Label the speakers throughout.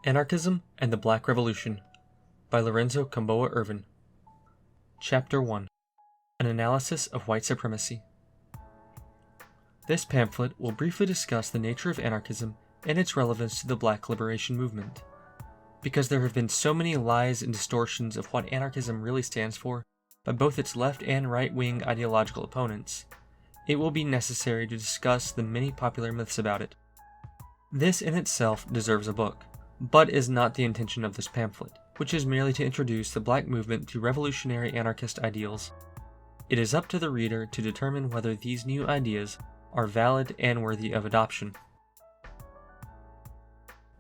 Speaker 1: Anarchism and the Black Revolution by Lorenzo Kom'boa Ervin. Chapter 1. An Analysis of White Supremacy. This pamphlet will briefly discuss the nature of anarchism and its relevance to the Black liberation movement. Because there have been so many lies and distortions of what anarchism really stands for by both its left and right-wing ideological opponents, it will be necessary to discuss the many popular myths about it. This in itself deserves a book, but is not the intention of this pamphlet, which is merely to introduce the Black movement to revolutionary anarchist ideals. It is up to the reader to determine whether these new ideas are valid and worthy of adoption.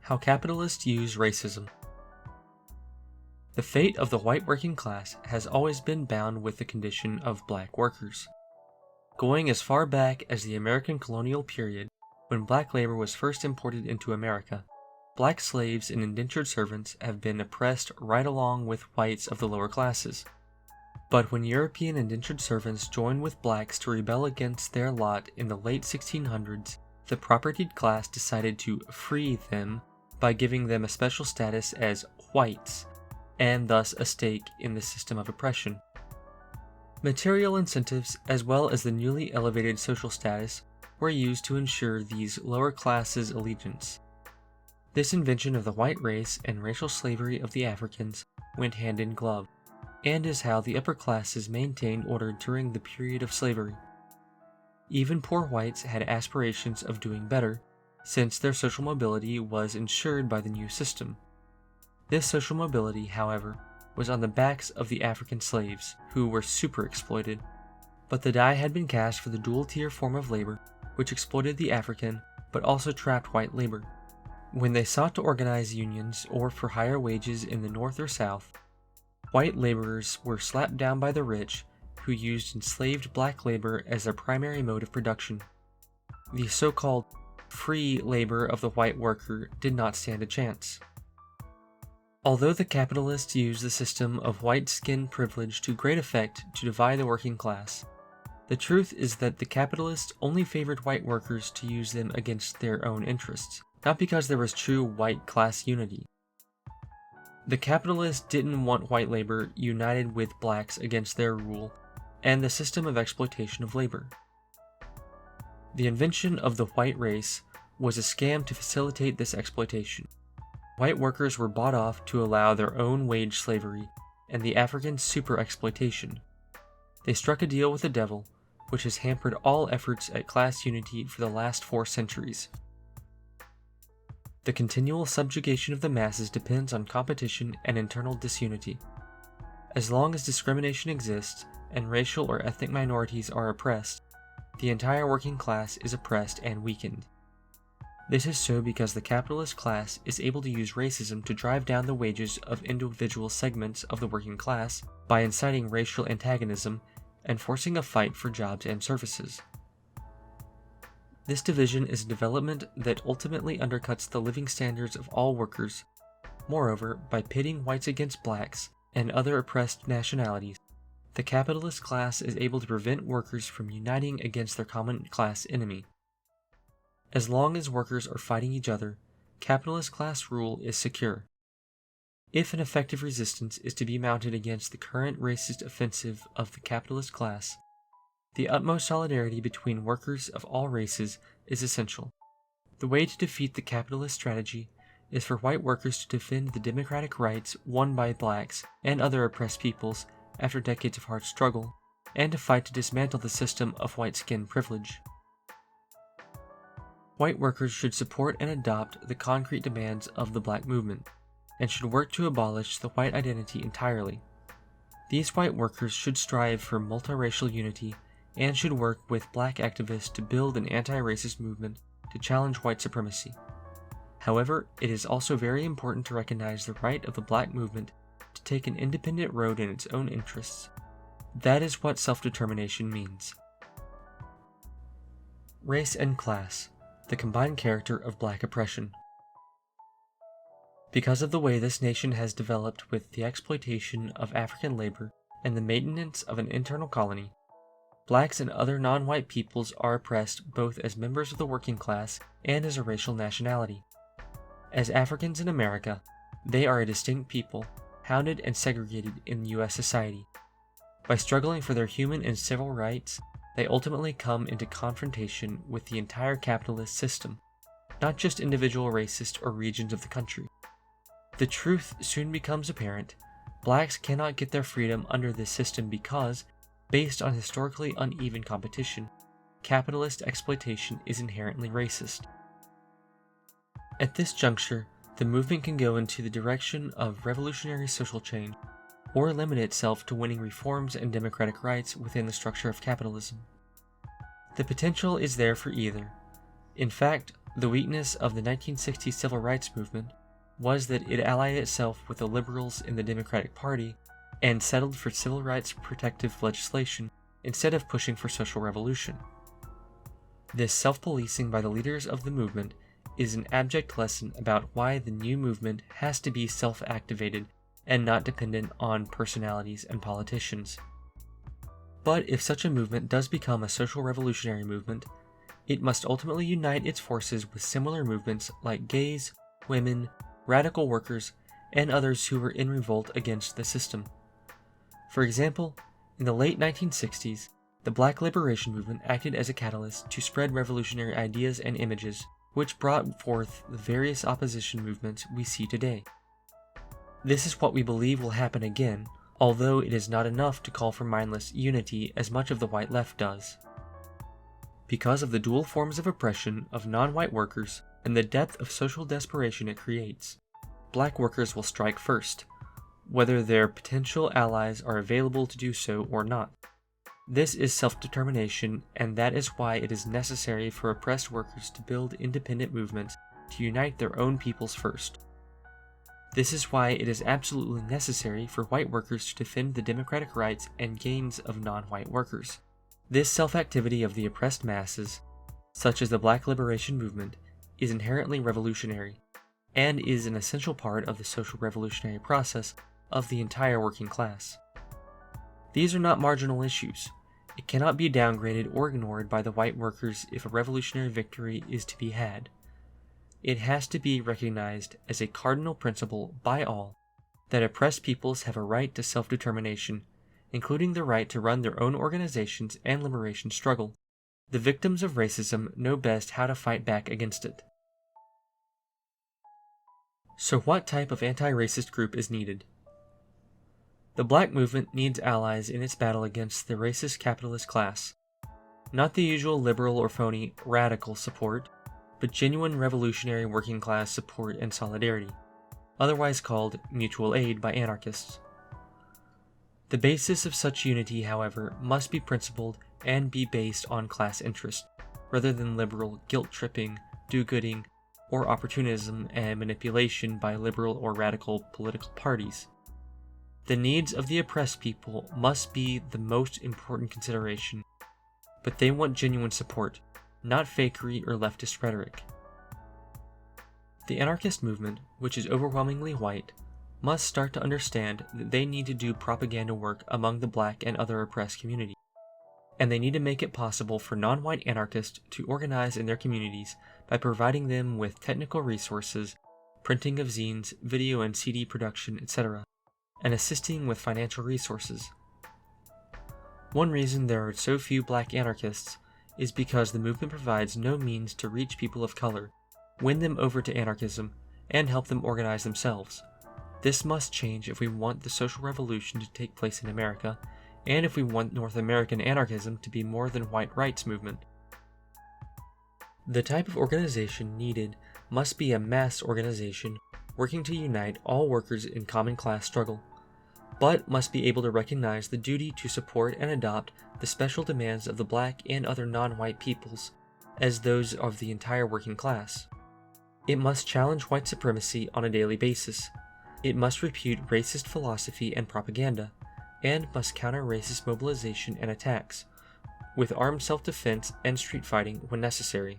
Speaker 1: How capitalists use racism. The fate of the white working class has always been bound with the condition of black workers. Going as far back as the American colonial period, when black labor was first imported into America, black slaves and indentured servants have been oppressed right along with whites of the lower classes. But when European indentured servants joined with blacks to rebel against their lot in the late 1600s, the propertied class decided to free them by giving them a special status as whites, and thus a stake in the system of oppression. Material incentives, as well as the newly elevated social status, were used to ensure these lower classes' allegiance. This invention of the white race and racial slavery of the Africans went hand in glove, and is how the upper classes maintained order during the period of slavery. Even poor whites had aspirations of doing better, since their social mobility was ensured by the new system. This social mobility, however, was on the backs of the African slaves, who were super exploited. But the die had been cast for the dual-tier form of labor, which exploited the African, but also trapped white labor. When they sought to organize unions or for higher wages in the North or South, white laborers were slapped down by the rich, who used enslaved black labor as their primary mode of production. The so-called free labor of the white worker did not stand a chance. Although the capitalists used the system of white skin privilege to great effect to divide the working class, the truth is that the capitalists only favored white workers to use them against their own interests, not because there was true white class unity. The capitalists didn't want white labor united with blacks against their rule and the system of exploitation of labor. The invention of the white race was a scam to facilitate this exploitation. White workers were bought off to allow their own wage slavery and the African super exploitation. They struck a deal with the devil, which has hampered all efforts at class unity for the last 4 centuries. The continual subjugation of the masses depends on competition and internal disunity. As long as discrimination exists and racial or ethnic minorities are oppressed, the entire working class is oppressed and weakened. This is so because the capitalist class is able to use racism to drive down the wages of individual segments of the working class by inciting racial antagonism and forcing a fight for jobs and services. This division is a development that ultimately undercuts the living standards of all workers. Moreover, by pitting whites against blacks and other oppressed nationalities, the capitalist class is able to prevent workers from uniting against their common class enemy. As long as workers are fighting each other, capitalist class rule is secure. If an effective resistance is to be mounted against the current racist offensive of the capitalist class, the utmost solidarity between workers of all races is essential. The way to defeat the capitalist strategy is for white workers to defend the democratic rights won by blacks and other oppressed peoples after decades of hard struggle, and to fight to dismantle the system of white skin privilege. White workers should support and adopt the concrete demands of the black movement, and should work to abolish the white identity entirely. These white workers should strive for multiracial unity and should work with black activists to build an anti-racist movement to challenge white supremacy. However, it is also very important to recognize the right of the black movement to take an independent road in its own interests. That is what self-determination means. Race and class, the combined character of black oppression. Because of the way this nation has developed with the exploitation of African labor and the maintenance of an internal colony, blacks and other non-white peoples are oppressed both as members of the working class and as a racial nationality. As Africans in America, they are a distinct people, hounded and segregated in U.S. society. By struggling for their human and civil rights, they ultimately come into confrontation with the entire capitalist system, not just individual races or regions of the country. The truth soon becomes apparent: blacks cannot get their freedom under this system because, based on historically uneven competition, capitalist exploitation is inherently racist. At this juncture, the movement can go into the direction of revolutionary social change, or limit itself to winning reforms and democratic rights within the structure of capitalism. The potential is there for either. In fact, the weakness of the 1960s civil rights movement was that it allied itself with the liberals in the Democratic Party and settled for civil rights protective legislation instead of pushing for social revolution. This self-policing by the leaders of the movement is an abject lesson about why the new movement has to be self-activated and not dependent on personalities and politicians. But if such a movement does become a social revolutionary movement, it must ultimately unite its forces with similar movements like gays, women, radical workers, and others who were in revolt against the system. For example, in the late 1960s, the Black Liberation Movement acted as a catalyst to spread revolutionary ideas and images, which brought forth the various opposition movements we see today. This is what we believe will happen again, although it is not enough to call for mindless unity as much of the white left does. Because of the dual forms of oppression of non-white workers and the depth of social desperation it creates, black workers will strike first, whether their potential allies are available to do so or not. This is self-determination, and that is why it is necessary for oppressed workers to build independent movements to unite their own peoples first. This is why it is absolutely necessary for white workers to defend the democratic rights and gains of non-white workers. This self-activity of the oppressed masses, such as the Black Liberation Movement, is inherently revolutionary, and is an essential part of the social revolutionary process of the entire working class. These are not marginal issues. It cannot be downgraded or ignored by the white workers if a revolutionary victory is to be had. It has to be recognized as a cardinal principle by all that oppressed peoples have a right to self-determination, including the right to run their own organizations and liberation struggle. The victims of racism know best how to fight back against it. So what type of anti-racist group is needed? The black movement needs allies in its battle against the racist capitalist class. Not the usual liberal or phony radical support, but genuine revolutionary working class support and solidarity, otherwise called mutual aid by anarchists. The basis of such unity, however, must be principled and be based on class interest, rather than liberal guilt-tripping, do-gooding, or opportunism and manipulation by liberal or radical political parties. The needs of the oppressed people must be the most important consideration, but they want genuine support, not fakery or leftist rhetoric. The anarchist movement, which is overwhelmingly white, must start to understand that they need to do propaganda work among the black and other oppressed communities, and they need to make it possible for non-white anarchists to organize in their communities by providing them with technical resources, printing of zines, video and CD production, etc., and assisting with financial resources. One reason there are so few black anarchists is because the movement provides no means to reach people of color, win them over to anarchism, and help them organize themselves. This must change if we want the social revolution to take place in America, and if we want North American anarchism to be more than white rights movement. The type of organization needed must be a mass organization working to unite all workers in common class struggle, but must be able to recognize the duty to support and adopt the special demands of the black and other non-white peoples as those of the entire working class. It must challenge white supremacy on a daily basis. It must refute racist philosophy and propaganda, and must counter racist mobilization and attacks, with armed self-defense and street fighting when necessary.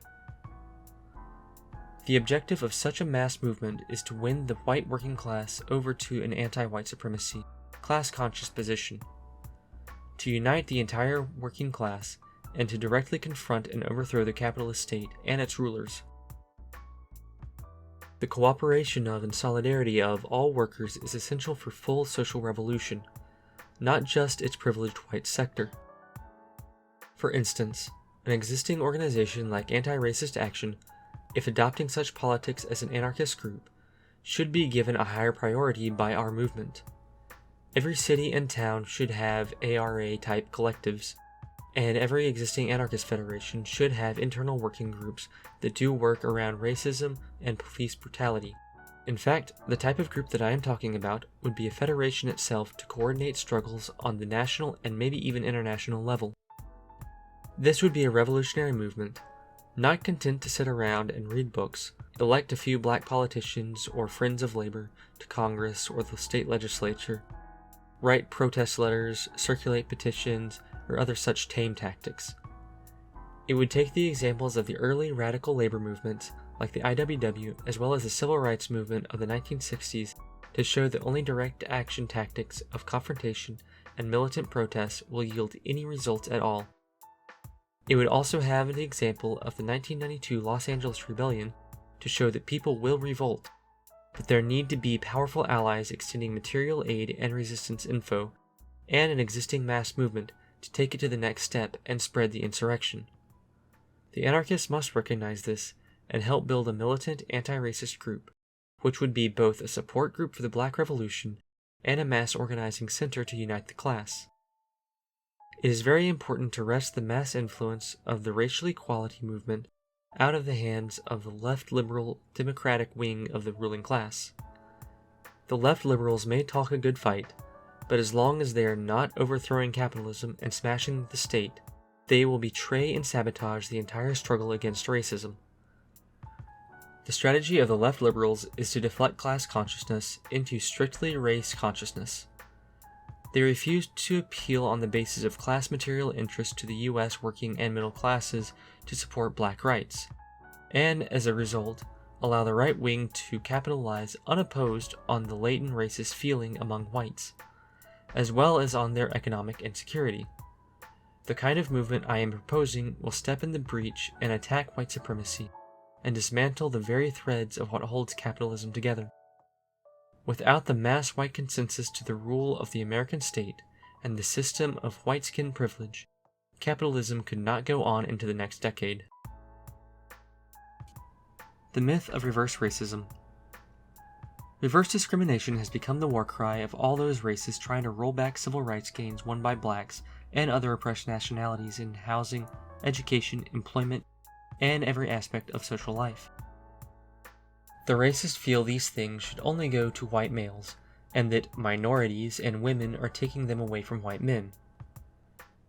Speaker 1: The objective of such a mass movement is to win the white working class over to an anti-white supremacy, class-conscious position, to unite the entire working class, and to directly confront and overthrow the capitalist state and its rulers. The cooperation of and solidarity of all workers is essential for full social revolution, not just its privileged white sector. For instance, an existing organization like Anti-Racist Action, if adopting such politics as an anarchist group, should be given a higher priority by our movement. Every city and town should have ARA-type collectives, and every existing anarchist federation should have internal working groups that do work around racism and police brutality. In fact, the type of group that I am talking about would be a federation itself to coordinate struggles on the national and maybe even international level. This would be a revolutionary movement, not content to sit around and read books, elect a few black politicians or friends of labor to Congress or the state legislature, write protest letters, circulate petitions, or other such tame tactics. It would take the examples of the early radical labor movements like the IWW as well as the civil rights movement of the 1960s to show that only direct action tactics of confrontation and militant protest will yield any results at all. It would also have the example of the 1992 Los Angeles Rebellion to show that people will revolt, but there need to be powerful allies extending material aid and resistance info, and an existing mass movement to take it to the next step and spread the insurrection. The anarchists must recognize this and help build a militant anti-racist group, which would be both a support group for the Black Revolution and a mass organizing center to unite the class. It is very important to wrest the mass influence of the racial equality movement out of the hands of the left liberal democratic wing of the ruling class. The left liberals may talk a good fight, but as long as they are not overthrowing capitalism and smashing the state, they will betray and sabotage the entire struggle against racism. The strategy of the left liberals is to deflect class consciousness into strictly race consciousness. They refuse to appeal on the basis of class material interest to the U.S. working and middle classes to support black rights, and as a result, allow the right wing to capitalize unopposed on the latent racist feeling among whites, as well as on their economic insecurity. The kind of movement I am proposing will step in the breach and attack white supremacy, and dismantle the very threads of what holds capitalism together. Without the mass white consensus to the rule of the American state and the system of white skin privilege, capitalism could not go on into the next decade. The myth of reverse racism. Reverse discrimination has become the war cry of all those races trying to roll back civil rights gains won by blacks and other oppressed nationalities in housing, education, employment, and every aspect of social life. The racists feel these things should only go to white males, and that minorities and women are taking them away from white men.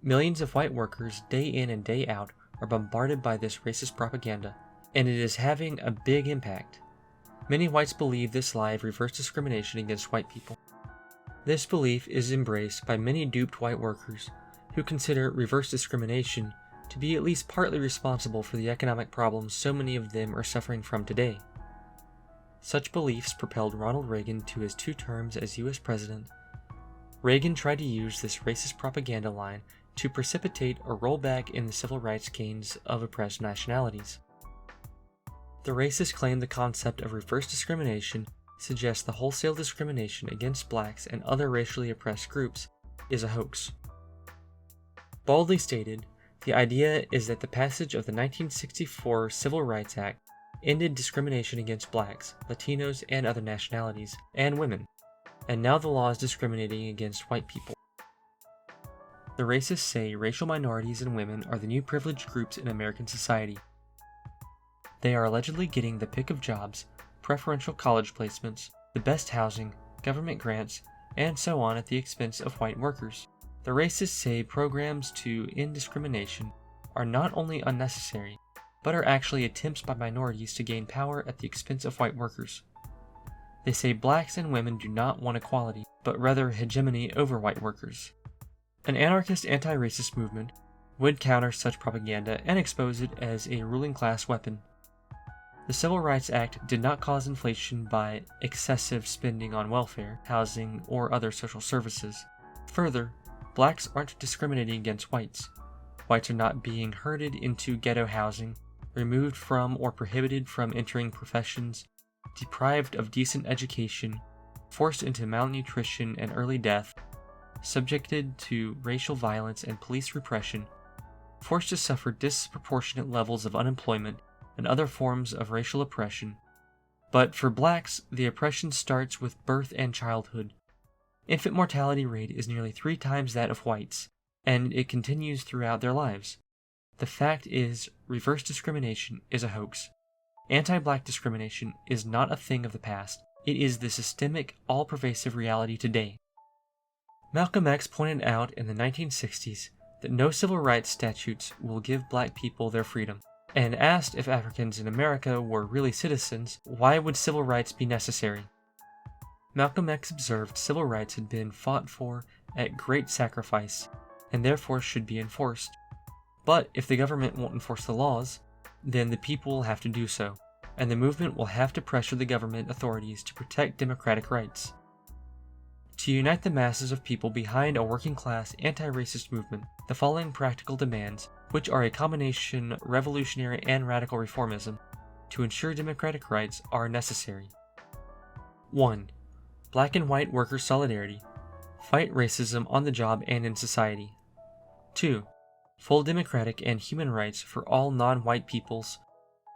Speaker 1: Millions of white workers, day in and day out, are bombarded by this racist propaganda, and it is having a big impact. Many whites believe this lie of reverse discrimination against white people. This belief is embraced by many duped white workers who consider reverse discrimination to be at least partly responsible for the economic problems so many of them are suffering from today. Such beliefs propelled Ronald Reagan to his 2 terms as U.S. President. Reagan tried to use this racist propaganda line to precipitate a rollback in the civil rights gains of oppressed nationalities. The racists claim the concept of reverse discrimination suggests the wholesale discrimination against blacks and other racially oppressed groups is a hoax. Baldly stated, the idea is that the passage of the 1964 Civil Rights Act ended discrimination against blacks, Latinos, and other nationalities, and women, and now the law is discriminating against white people. The racists say racial minorities and women are the new privileged groups in American society. They are allegedly getting the pick of jobs, preferential college placements, the best housing, government grants, and so on at the expense of white workers. The racists say programs to end discrimination are not only unnecessary, but are actually attempts by minorities to gain power at the expense of white workers. They say blacks and women do not want equality, but rather hegemony over white workers. An anarchist anti-racist movement would counter such propaganda and expose it as a ruling class weapon. The Civil Rights Act did not cause inflation by excessive spending on welfare, housing, or other social services. Further, blacks aren't discriminating against whites. Whites are not being herded into ghetto housing, removed from or prohibited from entering professions, deprived of decent education, forced into malnutrition and early death, subjected to racial violence and police repression, forced to suffer disproportionate levels of unemployment and other forms of racial oppression. But for blacks, the oppression starts with birth and childhood. Infant mortality rate is nearly 3 times that of whites, and it continues throughout their lives. The fact is, reverse discrimination is a hoax. Anti-black discrimination is not a thing of the past. It is the systemic, all-pervasive reality today. Malcolm X pointed out in the 1960s that no civil rights statutes will give black people their freedom, and asked if Africans in America were really citizens, why would civil rights be necessary? Malcolm X observed civil rights had been fought for at great sacrifice, and therefore should be enforced. But if the government won't enforce the laws, then the people will have to do so, and the movement will have to pressure the government authorities to protect democratic rights. To unite the masses of people behind a working-class, anti-racist movement, the following practical demands, which are a combination revolutionary and radical reformism, to ensure democratic rights are necessary. 1. Black and white worker solidarity. Fight racism on the job and in society. 2. Full democratic and human rights for all non-white peoples.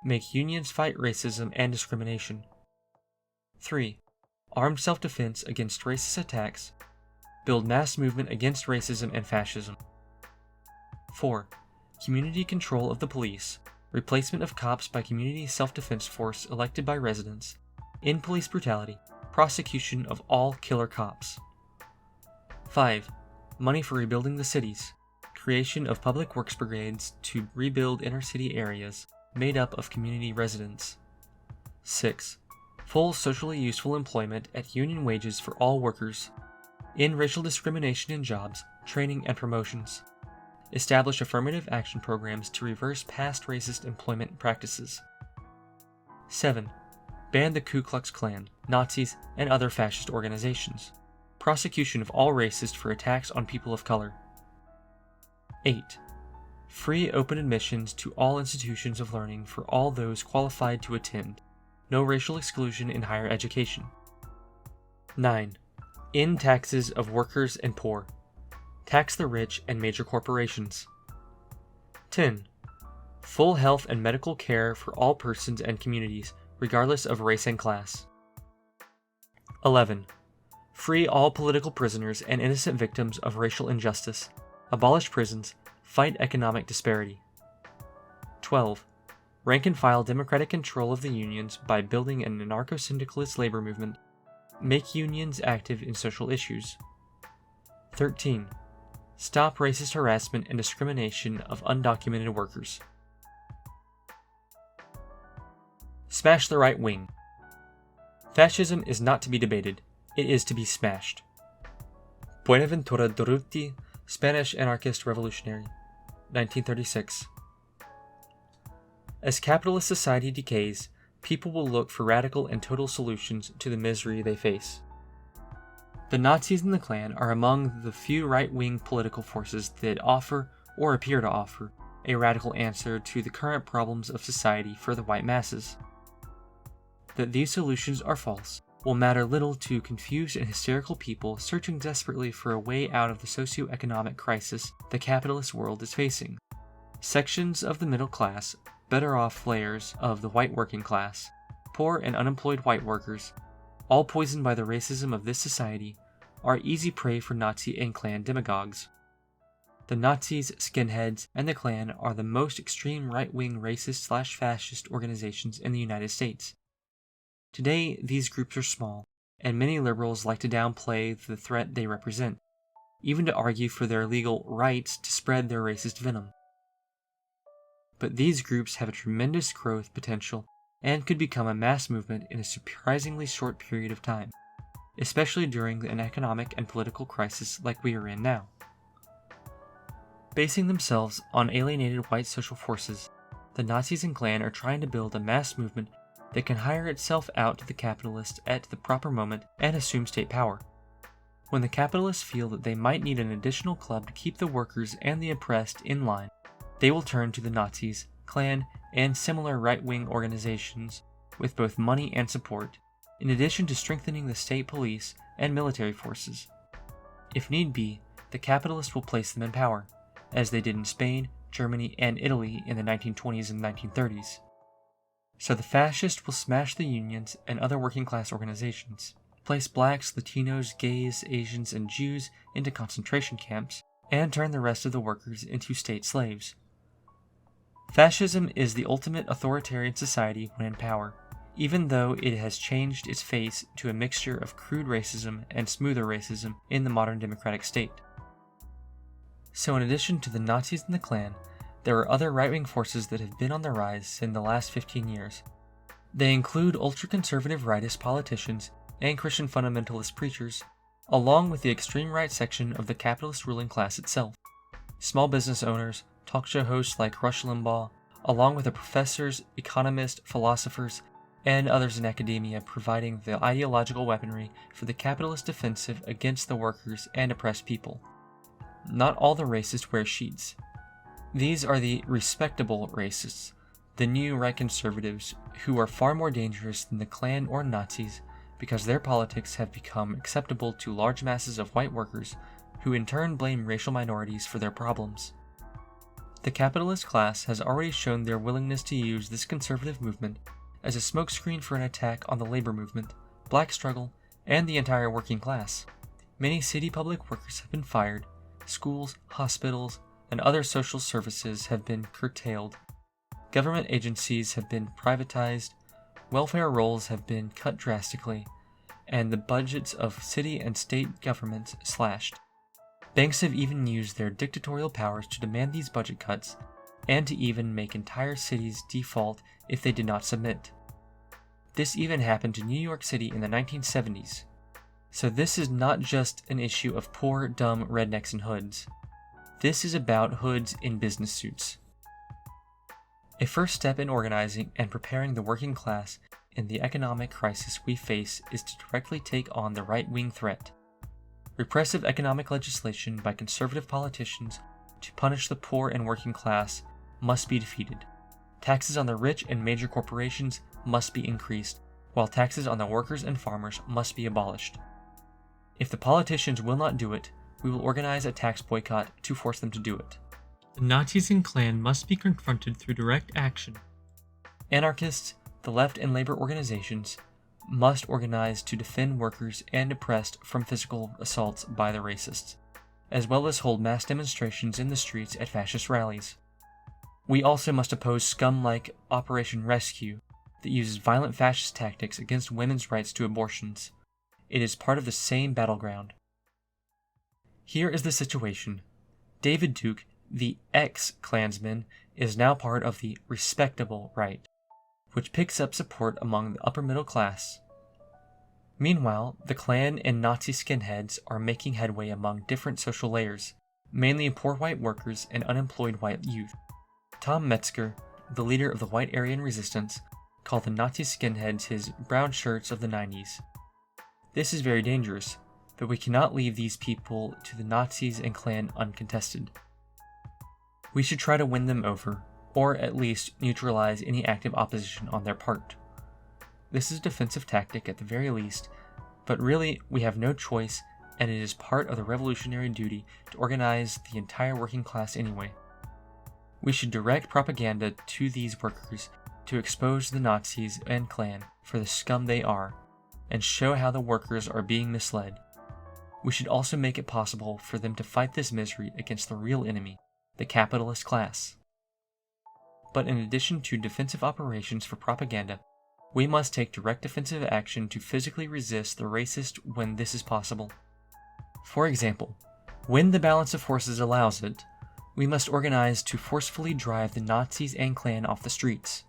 Speaker 1: Make unions fight racism and discrimination. 3. Armed self-defense against racist attacks. Build mass movement against racism and fascism. 4. Community control of the police. Replacement of cops by community self-defense force elected by residents. End police brutality. Prosecution of all killer cops. 5. Money for rebuilding the cities. Creation of public works brigades to rebuild inner-city areas made up of community residents. 6. Full socially useful employment at union wages for all workers. End racial discrimination in jobs, training, and promotions. Establish affirmative action programs to reverse past racist employment practices. 7. Ban the Ku Klux Klan, Nazis, and other fascist organizations. Prosecution of all racists for attacks on people of color. 8. Free open admissions to all institutions of learning for all those qualified to attend. No racial exclusion in higher education. 9. End taxes of workers and poor. Tax the rich and major corporations. 10. Full health and medical care for all persons and communities, regardless of race and class. 11. Free all political prisoners and innocent victims of racial injustice. Abolish prisons. Fight economic disparity. 12. Rank and file democratic control of the unions by building an anarcho-syndicalist labor movement. Make unions active in social issues. 13. Stop racist harassment and discrimination of undocumented workers. Smash the right wing. Fascism is not to be debated, it is to be smashed. Buenaventura Durruti, Spanish anarchist revolutionary, 1936. As capitalist society decays, people will look for radical and total solutions to the misery they face. The Nazis and the Klan are among the few right-wing political forces that offer, or appear to offer, a radical answer to the current problems of society for the white masses. That these solutions are false will matter little to confused and hysterical people searching desperately for a way out of the socio-economic crisis the capitalist world is facing. Sections of the middle class, better off layers of the white working class, poor and unemployed white workers, all poisoned by the racism of this society, are easy prey for Nazi and Klan demagogues. The Nazis, skinheads, and the Klan are the most extreme right-wing racist/fascist organizations in the United States. Today, these groups are small, and many liberals like to downplay the threat they represent, even to argue for their legal rights to spread their racist venom. But these groups have a tremendous growth potential and could become a mass movement in a surprisingly short period of time, especially during an economic and political crisis like we are in now. Basing themselves on alienated white social forces, the Nazis and Klan are trying to build a mass movement that can hire itself out to the capitalists at the proper moment and assume state power. When the capitalists feel that they might need an additional club to keep the workers and the oppressed in line, they will turn to the Nazis, Klan, and similar right-wing organizations with both money and support, in addition to strengthening the state police and military forces. If need be, the capitalists will place them in power, as they did in Spain, Germany, and Italy in the 1920s and 1930s. So the fascists will smash the unions and other working class organizations, place blacks, Latinos, gays, Asians, and Jews into concentration camps, and turn the rest of the workers into state slaves. Fascism is the ultimate authoritarian society when in power, even though it has changed its face to a mixture of crude racism and smoother racism in the modern democratic state. So in addition to the Nazis and the Klan, there are other right-wing forces that have been on the rise in the last 15 years. They include ultra-conservative rightist politicians and Christian fundamentalist preachers, along with the extreme right section of the capitalist ruling class itself, small business owners, talk show hosts like Rush Limbaugh, along with the professors, economists, philosophers, and others in academia providing the ideological weaponry for the capitalist offensive against the workers and oppressed people. Not all the racists wear sheets. These are the respectable racists, the new right conservatives, who are far more dangerous than the Klan or Nazis because their politics have become acceptable to large masses of white workers who in turn blame racial minorities for their problems. The capitalist class has already shown their willingness to use this conservative movement as a smokescreen for an attack on the labor movement, black struggle, and the entire working class. Many city public workers have been fired, schools, hospitals, and other social services have been curtailed, government agencies have been privatized, welfare rolls have been cut drastically, and the budgets of city and state governments slashed. Banks have even used their dictatorial powers to demand these budget cuts, and to even make entire cities default if they did not submit. This even happened to New York City in the 1970s. So this is not just an issue of poor, dumb rednecks and hoods. This is about hoods in business suits. A first step in organizing and preparing the working class in the economic crisis we face is to directly take on the right-wing threat. Repressive economic legislation by conservative politicians to punish the poor and working class must be defeated. Taxes on the rich and major corporations must be increased, while taxes on the workers and farmers must be abolished. If the politicians will not do it, we will organize a tax boycott to force them to do it. The Nazis and Klan must be confronted through direct action. Anarchists, the left and labor organizations, must organize to defend workers and oppressed from physical assaults by the racists, as well as hold mass demonstrations in the streets at fascist rallies. We also must oppose scum like Operation Rescue that uses violent fascist tactics against women's rights to abortions. It is part of the same battleground. Here is the situation. David Duke, the ex-Klansman, is now part of the respectable right, which picks up support among the upper middle class. Meanwhile, the Klan and Nazi skinheads are making headway among different social layers, mainly poor white workers and unemployed white youth. Tom Metzger, the leader of the White Aryan Resistance, called the Nazi skinheads his brown shirts of the 90s. This is very dangerous, but we cannot leave these people to the Nazis and Klan uncontested. We should try to win them over, or at least neutralize any active opposition on their part. This is a defensive tactic at the very least, but really we have no choice, and it is part of the revolutionary duty to organize the entire working class anyway. We should direct propaganda to these workers to expose the Nazis and Klan for the scum they are, and show how the workers are being misled. We should also make it possible for them to fight this misery against the real enemy, the capitalist class. But in addition to defensive operations for propaganda, we must take direct offensive action to physically resist the racist when this is possible. For example, when the balance of forces allows it, we must organize to forcefully drive the Nazis and Klan off the streets.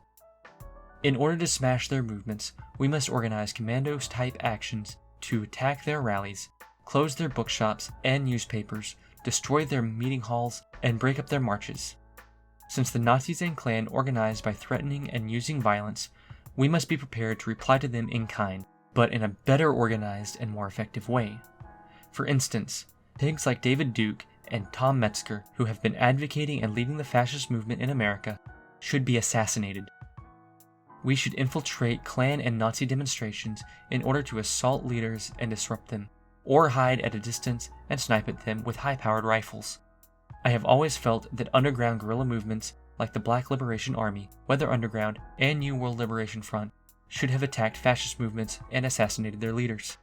Speaker 1: In order to smash their movements, we must organize commandos-type actions to attack their rallies, close their bookshops and newspapers, destroy their meeting halls, and break up their marches. Since the Nazis and Klan organize by threatening and using violence, we must be prepared to reply to them in kind, but in a better organized and more effective way. For instance, pigs like David Duke and Tom Metzger, who have been advocating and leading the fascist movement in America, should be assassinated. We should infiltrate Klan and Nazi demonstrations in order to assault leaders and disrupt them, or hide at a distance and snipe at them with high-powered rifles. I have always felt that underground guerrilla movements like the Black Liberation Army, Weather Underground, and New World Liberation Front should have attacked fascist movements and assassinated their leaders.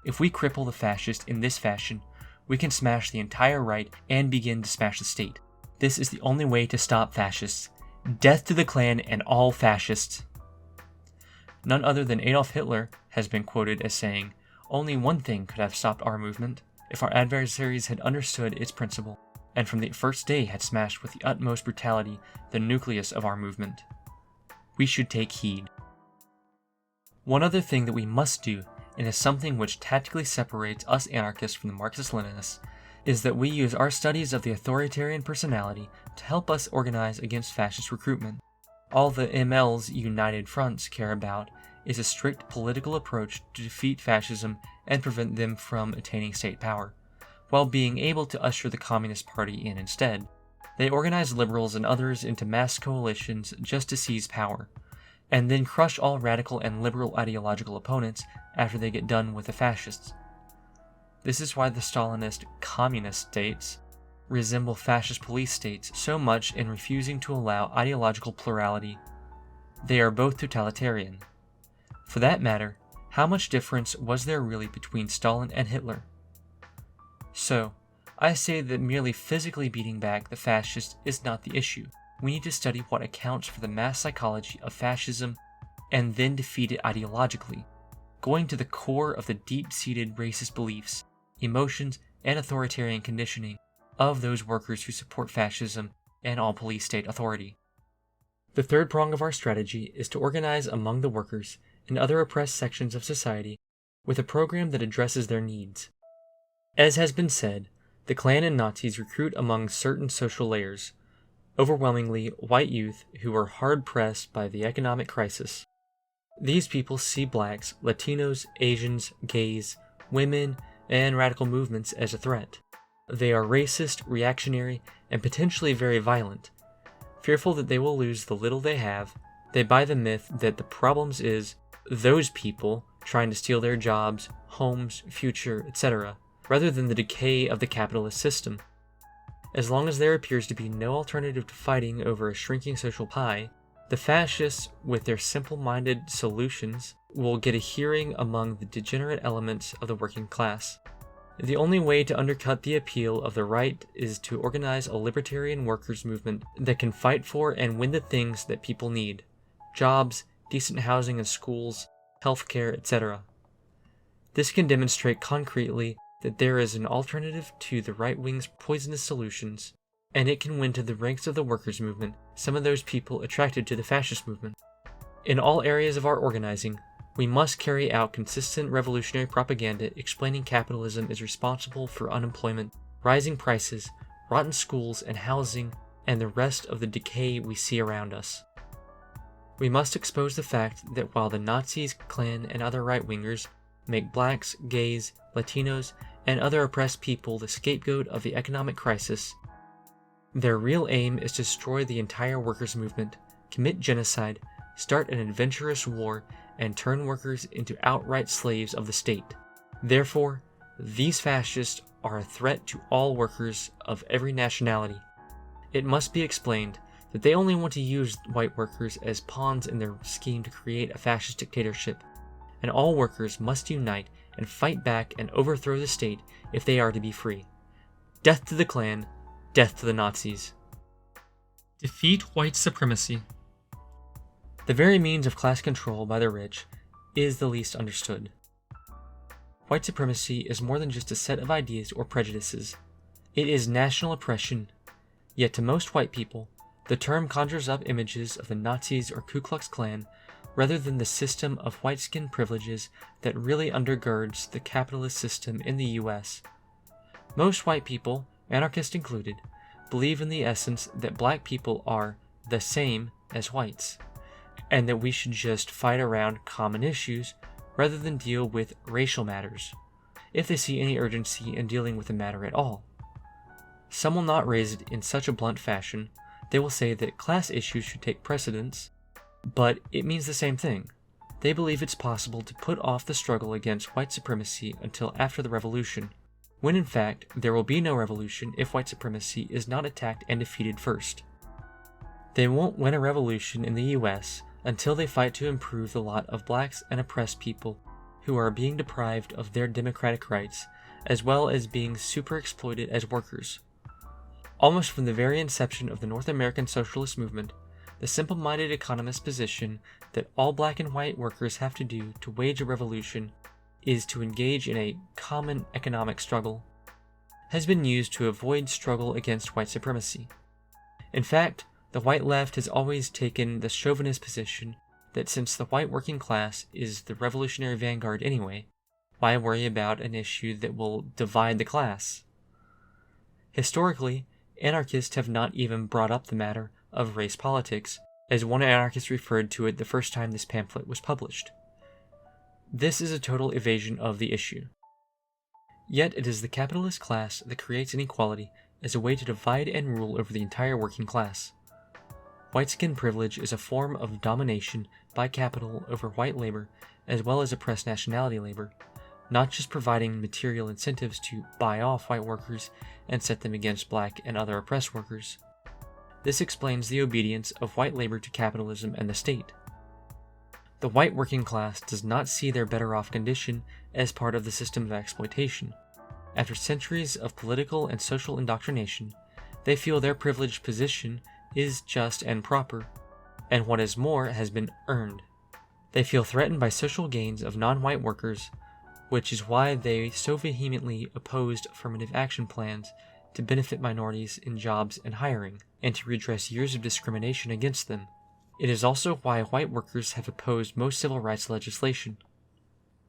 Speaker 1: If we cripple the fascists in this fashion, we can smash the entire right and begin to smash the state. This is the only way to stop fascists. Death to the Klan and all fascists. None other than Adolf Hitler has been quoted as saying, "Only one thing could have stopped our movement, if our adversaries had understood its principle, and from the first day had smashed with the utmost brutality the nucleus of our movement." We should take heed. One other thing that we must do, and is something which tactically separates us anarchists from the Marxist-Leninists, is that we use our studies of the authoritarian personality to help us organize against fascist recruitment. All the ML's United Fronts care about is a strict political approach to defeat fascism and prevent them from attaining state power, while being able to usher the Communist Party in instead. They organize liberals and others into mass coalitions just to seize power, and then crush all radical and liberal ideological opponents after they get done with the fascists. This is why the Stalinist communist states resemble fascist police states so much in refusing to allow ideological plurality. They are both totalitarian. For that matter, how much difference was there really between Stalin and Hitler? So, I say that merely physically beating back the fascists is not the issue. We need to study what accounts for the mass psychology of fascism and then defeat it ideologically, going to the core of the deep-seated racist beliefs, emotions, and authoritarian conditioning of those workers who support fascism and all police state authority. The third prong of our strategy is to organize among the workers and other oppressed sections of society with a program that addresses their needs. As has been said, the Klan and Nazis recruit among certain social layers, overwhelmingly white youth who are hard-pressed by the economic crisis. These people see blacks, Latinos, Asians, gays, women, and radical movements as a threat. They are racist, reactionary, and potentially very violent. Fearful that they will lose the little they have, they buy the myth that the problems is those people trying to steal their jobs, homes, future, etc., rather than the decay of the capitalist system. As long as there appears to be no alternative to fighting over a shrinking social pie, the fascists, with their simple-minded solutions, will get a hearing among the degenerate elements of the working class. The only way to undercut the appeal of the right is to organize a libertarian workers' movement that can fight for and win the things that people need: jobs, decent housing and schools, healthcare, etc. This can demonstrate concretely that there is an alternative to the right-wing's poisonous solutions, and it can win to the ranks of the workers' movement some of those people attracted to the fascist movement. In all areas of our organizing, we must carry out consistent revolutionary propaganda explaining capitalism is responsible for unemployment, rising prices, rotten schools and housing, and the rest of the decay we see around us. We must expose the fact that while the Nazis, Klan, and other right-wingers make blacks, gays, Latinos, and other oppressed people the scapegoat of the economic crisis, their real aim is to destroy the entire workers' movement, commit genocide, start an adventurous war, and turn workers into outright slaves of the state. Therefore, these fascists are a threat to all workers of every nationality. It must be explained that they only want to use white workers as pawns in their scheme to create a fascist dictatorship, and all workers must unite and fight back and overthrow the state if they are to be free. Death to the Klan, death to the Nazis. Defeat white supremacy. The very means of class control by the rich is the least understood. White supremacy is more than just a set of ideas or prejudices. It is national oppression. Yet to most white people, the term conjures up images of the Nazis or Ku Klux Klan rather than the system of white skin privileges that really undergirds the capitalist system in the US. Most white people, anarchists included, believe in the essence that black people are the same as whites, and that we should just fight around common issues rather than deal with racial matters, if they see any urgency in dealing with the matter at all. Some will not raise it in such a blunt fashion. They will say that class issues should take precedence, but it means the same thing. They believe it's possible to put off the struggle against white supremacy until after the revolution, when in fact there will be no revolution if white supremacy is not attacked and defeated first. They won't win a revolution in the US until they fight to improve the lot of blacks and oppressed people who are being deprived of their democratic rights, as well as being super exploited as workers. Almost from the very inception of the North American socialist movement, the simple-minded economist's position that all black and white workers have to do to wage a revolution is to engage in a common economic struggle, has been used to avoid struggle against white supremacy. In fact, the white left has always taken the chauvinist position that since the white working class is the revolutionary vanguard anyway, why worry about an issue that will divide the class? Historically, anarchists have not even brought up the matter of race politics, as one anarchist referred to it the first time this pamphlet was published. This is a total evasion of the issue. Yet it is the capitalist class that creates inequality as a way to divide and rule over the entire working class. White skin privilege is a form of domination by capital over white labor as well as oppressed nationality labor, not just providing material incentives to buy off white workers and set them against black and other oppressed workers. This explains the obedience of white labor to capitalism and the state. The white working class does not see their better off condition as part of the system of exploitation. After centuries of political and social indoctrination, they feel their privileged position is just and proper, and what is more has been earned. They feel threatened by social gains of non-white workers, which is why they so vehemently opposed affirmative action plans to benefit minorities in jobs and hiring, and to redress years of discrimination against them. It is also why white workers have opposed most civil rights legislation.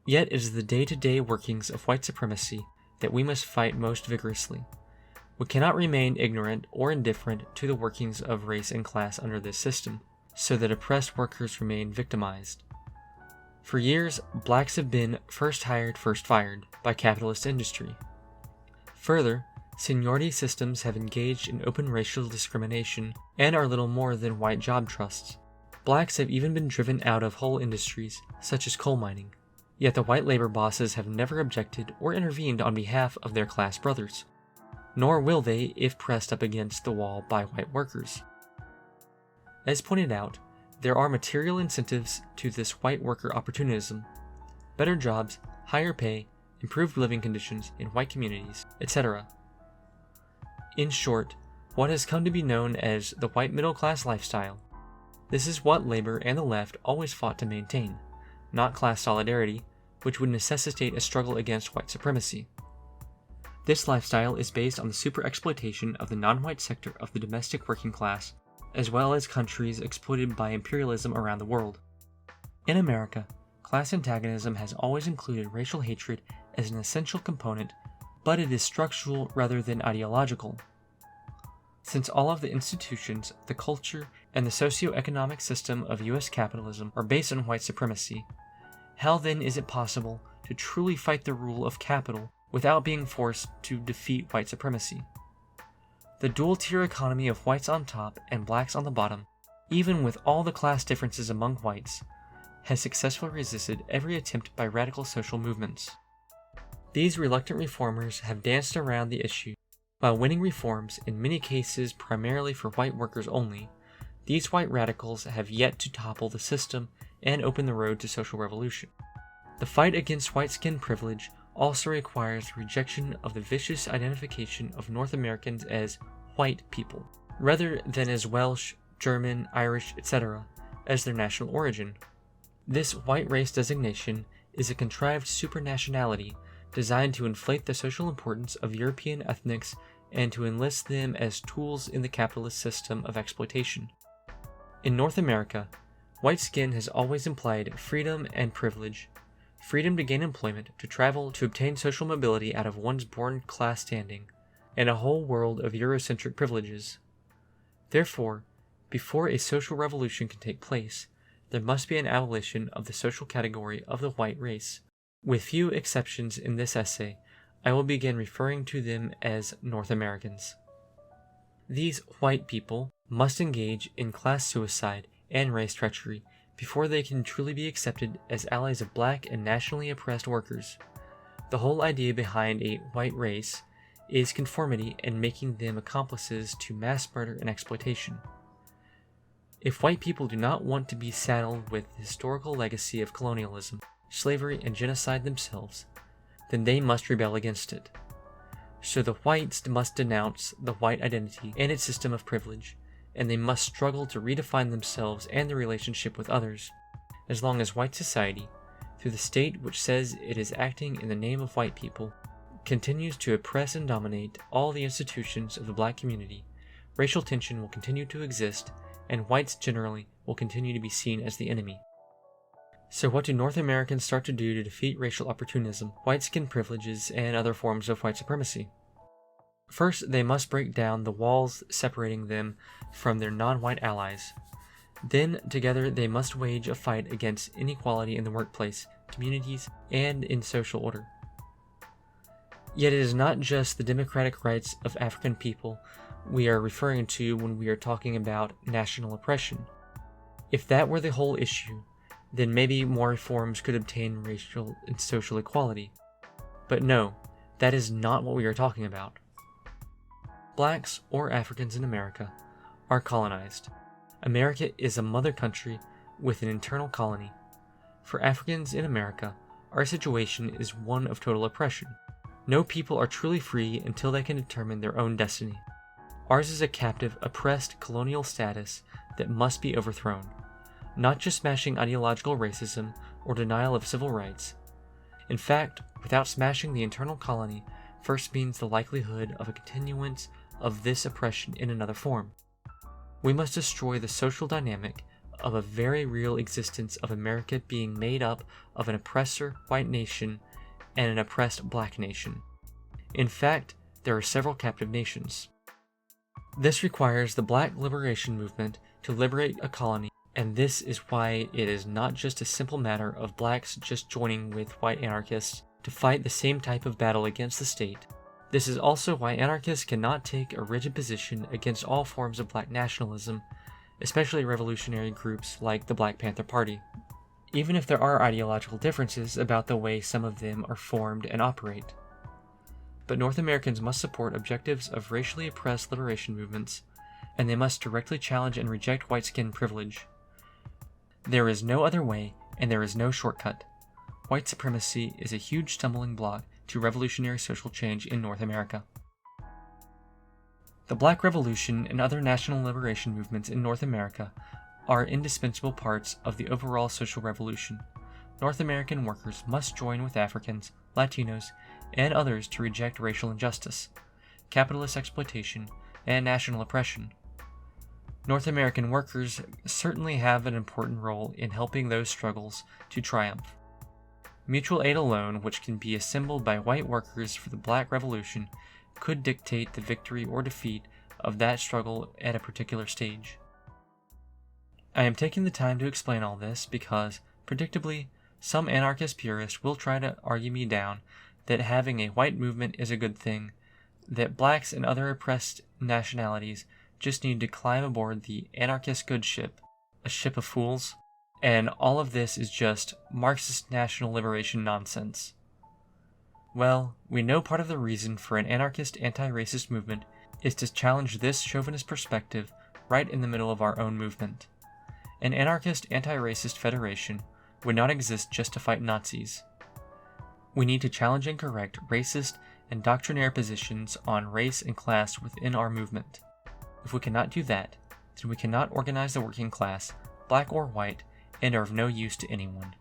Speaker 1: Yet it is the day-to-day workings of white supremacy that we must fight most vigorously. We cannot remain ignorant or indifferent to the workings of race and class under this system, so that oppressed workers remain victimized. For years, blacks have been first hired, first fired by capitalist industry. Further, seniority systems have engaged in open racial discrimination and are little more than white job trusts. Blacks have even been driven out of whole industries, such as coal mining. Yet the white labor bosses have never objected or intervened on behalf of their class brothers, nor will they if pressed up against the wall by white workers. As pointed out, there are material incentives to this white worker opportunism: better jobs, higher pay, improved living conditions in white communities, etc. In short, what has come to be known as the white middle class lifestyle. This is what labor and the left always fought to maintain, not class solidarity, which would necessitate a struggle against white supremacy. This lifestyle is based on the super-exploitation of the non-white sector of the domestic working class, as well as countries exploited by imperialism around the world. In America, class antagonism has always included racial hatred as an essential component, but it is structural rather than ideological. Since all of the institutions, the culture, and the socio-economic system of US capitalism are based on white supremacy, how then is it possible to truly fight the rule of capital without being forced to defeat white supremacy? The dual-tier economy of whites on top and blacks on the bottom, even with all the class differences among whites, has successfully resisted every attempt by radical social movements. These reluctant reformers have danced around the issue. While winning reforms, in many cases primarily for white workers only, these white radicals have yet to topple the system and open the road to social revolution. The fight against white skin privilege also requires the rejection of the vicious identification of North Americans as white people, rather than as Welsh, German, Irish, etc., as their national origin. This white race designation is a contrived supranationality designed to inflate the social importance of European ethnics and to enlist them as tools in the capitalist system of exploitation. In North America, white skin has always implied freedom and privilege: freedom to gain employment, to travel, to obtain social mobility out of one's born class standing, and a whole world of Eurocentric privileges. Therefore, before a social revolution can take place, there must be an abolition of the social category of the white race. With few exceptions in this essay, I will begin referring to them as North Americans. These white people must engage in class suicide and race treachery before they can truly be accepted as allies of black and nationally oppressed workers. The whole idea behind a white race is conformity and making them accomplices to mass murder and exploitation. If white people do not want to be saddled with the historical legacy of colonialism, slavery, and genocide themselves, then they must rebel against it. So the whites must denounce the white identity and its system of privilege, and they must struggle to redefine themselves and their relationship with others, as long as white society, through the state which says it is acting in the name of white people, continues to oppress and dominate all the institutions of the black community, racial tension will continue to exist, and whites generally will continue to be seen as the enemy. So what do North Americans start to do to defeat racial opportunism, white skin privileges, and other forms of white supremacy? First, they must break down the walls separating them from their non-white allies. Then, together, they must wage a fight against inequality in the workplace, communities, and in social order. Yet it is not just the democratic rights of African people we are referring to when we are talking about national oppression. If that were the whole issue, then maybe more reforms could obtain racial and social equality. But no, that is not what we are talking about. Blacks, or Africans in America, are colonized. America is a mother country with an internal colony. For Africans in America, our situation is one of total oppression. No people are truly free until they can determine their own destiny. Ours is a captive, oppressed colonial status that must be overthrown, not just smashing ideological racism or denial of civil rights. In fact, without smashing the internal colony first means the likelihood of a continuance of this oppression in another form. We must destroy the social dynamic of a very real existence of America being made up of an oppressor white nation and an oppressed black nation. In fact, there are several captive nations. This requires the Black liberation movement to liberate a colony, and this is why it is not just a simple matter of blacks just joining with white anarchists to fight the same type of battle against the state. This is also why anarchists cannot take a rigid position against all forms of black nationalism, especially revolutionary groups like the Black Panther Party, even if there are ideological differences about the way some of them are formed and operate. But North Americans must support objectives of racially oppressed liberation movements, and they must directly challenge and reject white skin privilege. There is no other way, and there is no shortcut. White supremacy is a huge stumbling block to revolutionary social change in North America. The Black Revolution and other national liberation movements in North America are indispensable parts of the overall social revolution. North American workers must join with Africans, Latinos, and others to reject racial injustice, capitalist exploitation, and national oppression. North American workers certainly have an important role in helping those struggles to triumph. Mutual aid alone, which can be assembled by white workers for the Black Revolution, could dictate the victory or defeat of that struggle at a particular stage. I am taking the time to explain all this because, predictably, some anarchist purists will try to argue me down that having a white movement is a good thing, that blacks and other oppressed nationalities just need to climb aboard the anarchist good ship, a ship of fools, and all of this is just Marxist national liberation nonsense. Well, we know part of the reason for an anarchist anti-racist movement is to challenge this chauvinist perspective right in the middle of our own movement. An anarchist anti-racist federation would not exist just to fight Nazis. We need to challenge and correct racist and doctrinaire positions on race and class within our movement. If we cannot do that, then we cannot organize the working class, black or white, and are of no use to anyone.